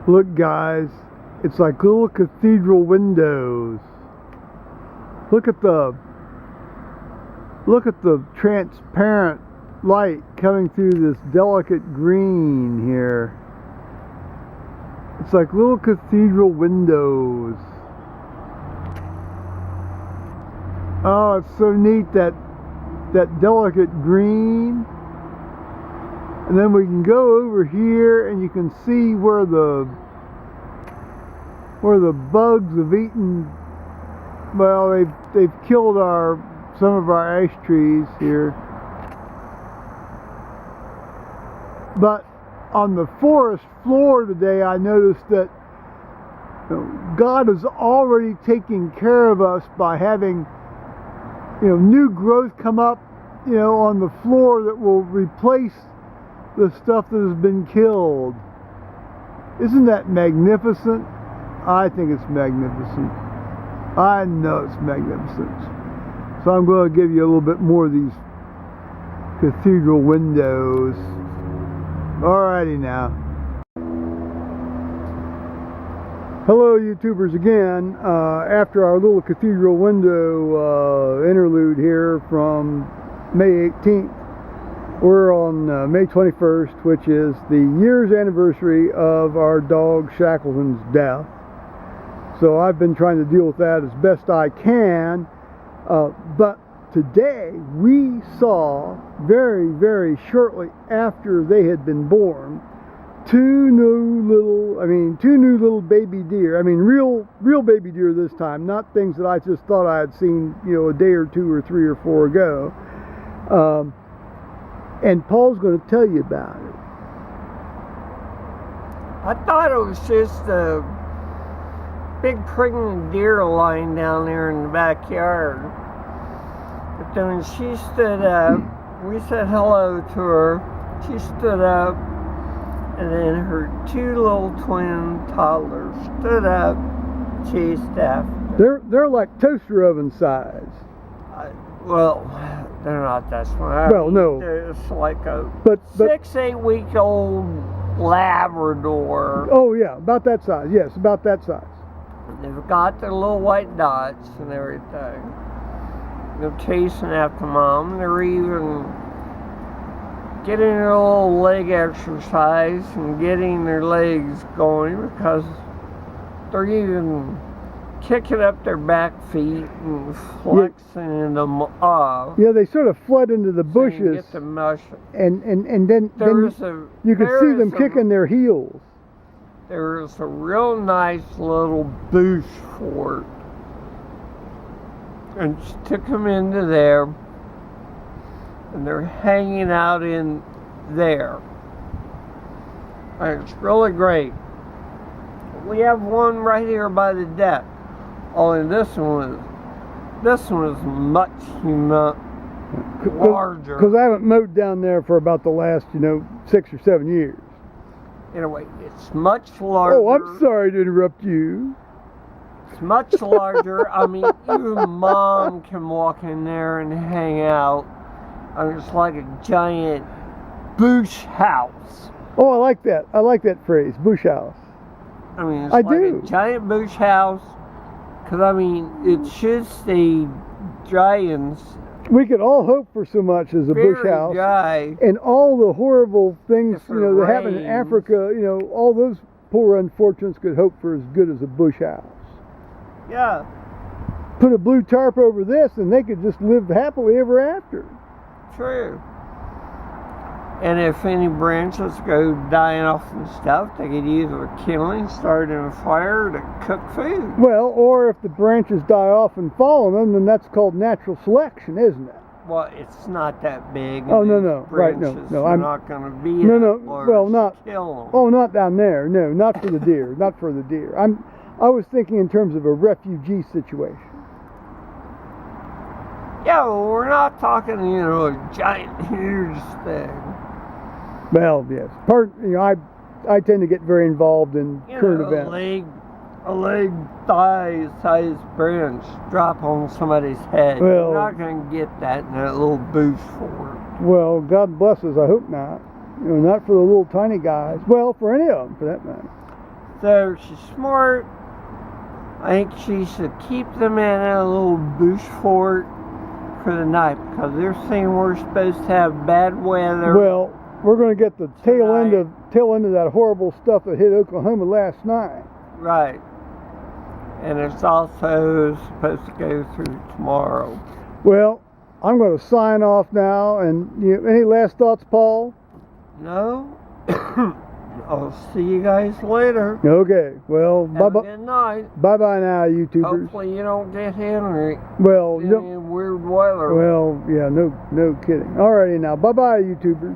Look, guys, it's like little cathedral windows. Look at the transparent light coming through this delicate green here. It's like little cathedral windows. Oh, it's so neat, that delicate green. And then we can go over here and you can see where the bugs have eaten. Well, they've killed some of our ash trees here. But on the forest floor today, I noticed that God is already taking care of us by having new growth come up on the floor that will replace the stuff that has been killed. Isn't that magnificent? I think it's magnificent. I know it's magnificent. So I'm going to give you a little bit more of these cathedral windows. Alrighty now. Hello YouTubers again. After our little cathedral window interlude here from May 18th, we're on May 21st, which is the year's anniversary of our dog Shackleton's death. So I've been trying to deal with that as best I can. But today we saw, very, very shortly after they had been born, two new little baby deer. I mean, real baby deer this time, not things that I just thought I had seen, a day or two or three or four ago. And Paul's going to tell you about it. I thought it was just a big pregnant deer lying down there in the backyard. But then when she stood up, we said hello to her. She stood up, and then her two little twin toddlers stood up, chased after. They're like toaster oven size. Well, they're not that small. Well, no. It's like a but 6-8 week old Labrador. Oh yeah, about that size. Yes, about that size. They've got their little white dots and everything. They're chasing after mom. They're even getting their little leg exercise and getting their legs going because they're even kicking up their back feet and flexing them off. Yeah, they sort of flood into the bushes. Get the mush. And then you could see them kicking their heels. There's a real nice little bush fort. And she took them into there. And they're hanging out in there. And it's really great. We have one right here by the deck. Only this one is much larger. Because I haven't mowed down there for about the last, 6 or 7 years. Anyway, it's much larger. Oh, I'm sorry to interrupt you. It's much larger. I mean, even mom can walk in there and hang out. I mean, it's like a giant bush house. Oh, I like that. I like that phrase, bush house. I mean, it's a giant bush house. Because, I mean, it should stay dry and... We could all hope for so much as a bush house. Dry. And all the horrible things, that happen in Africa, all those poor unfortunates could hope for as good as a bush house. Yeah. Put a blue tarp over this and they could just live happily ever after. True. And if any branches go dying off and stuff, they could use a kindling, start a fire to cook food. Well, or if the branches die off and fall on them, then that's called natural selection, isn't it? Well, it's not that big. Oh, no. Right, no. I'm not going to be kill them. Oh, not down there. No, not for the deer. Not for the deer. I was thinking in terms of a refugee situation. Yeah, well, we're not talking, a giant, huge thing. Well, yes. I tend to get very involved in current events. A leg thigh-sized branch drop on somebody's head. Well, you're not going to get that in that little bush fort. Well, God bless us. I hope not. Not for the little tiny guys. Well, for any of them, for that matter. So she's smart. I think she should keep them in a little bush fort for the night because they're saying we're supposed to have bad weather. Well, we're going to get the tail end of that horrible stuff that hit Oklahoma last night. Right. And it's also supposed to go through tomorrow. Well, I'm going to sign off now. And any last thoughts, Paul? No. I'll see you guys later. Okay. Well, Have a good night. Bye-bye now, YouTubers. Hopefully you don't get Henry. Well, in weird weather. Well, yeah, no kidding. Alrighty now. Bye-bye, YouTubers.